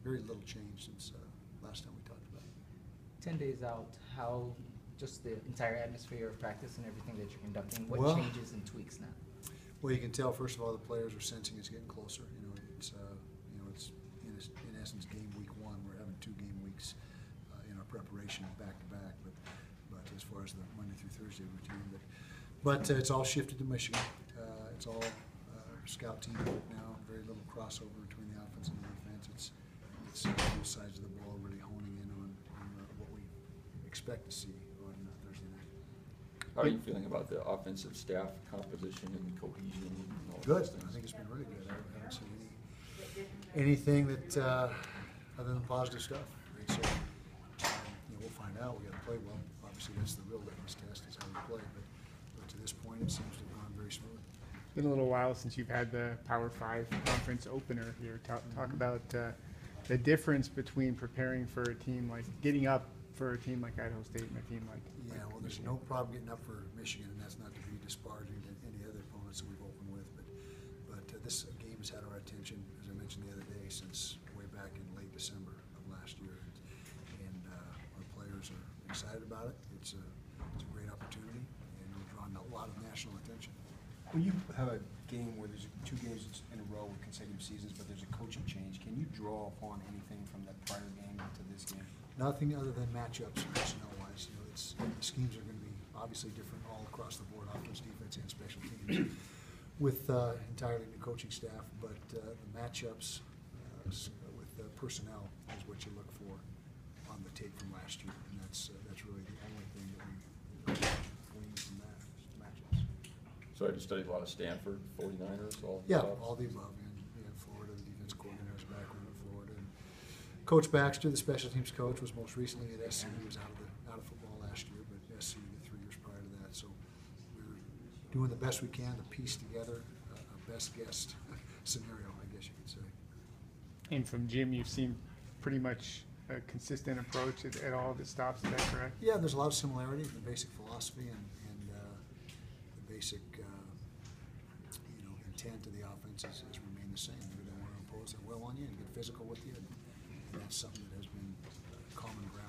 very little change since last time we talked about it. 10 days out, how just the entire atmosphere of practice and everything that you're conducting, what Well, changes and tweaks now? Well, you can tell, first of all, the players are sensing it's getting closer. It's in essence game week 1. We're having 2 game weeks in our preparation back to back, but as far as the Monday through Thursday routine, but it's all shifted to Michigan. It's all scout team work now. Very little crossover between the offense and the defense. It's both sides of the ball really honing in on what we expect to see on Thursday night. How are you feeling about the offensive staff composition and cohesion? And all Good. those things? I think it's been really good. I haven't seen anything that other than positive stuff. And so we'll find out. We got to play well. Obviously, that's the real litmus test is how we play. But to this point, it seems to have gone very smooth. It's been a little while since you've had the Power 5 conference opener here. Talk about the difference between preparing for a team like getting up for a team like Idaho State and a team like Well, there's no problem getting up for Michigan, and that's not to be disparaging to any other opponents that we've opened with. But this game has had our attention, as I mentioned the other day, since way back in late December of last year, and our players are excited about it. It's a great opportunity, and we're drawing a lot of national attention. When you have a game where there's 2 games in a row with consecutive seasons, but there's a coaching change, can you draw upon anything from that prior game to this game? Nothing other than matchups personnel-wise. The schemes are going to be obviously different all across the board, offense, defense, and special teams, with entirely new coaching staff. But the matchups with personnel is what you look for on the tape from last year, and that's really the only thing that we glean from that is matchups. So I just studied a lot of Stanford, 49ers, all Yeah, stuff. all the above. And Florida, the defense coordinator's background in Florida. And Coach Baxter, the special teams coach, was most recently at SC. He was out of football last year, but SC the 3 years prior to that. So we're doing the best we can to piece together a best guess scenario, I guess you could say. And from Jim, you've seen pretty much a consistent approach at all the stops. Is that correct? Yeah, there's a lot of similarities in the basic philosophy and the basic intent of the offense has remained the same. They want to impose their will on you and get physical with you, and that's something that has been common ground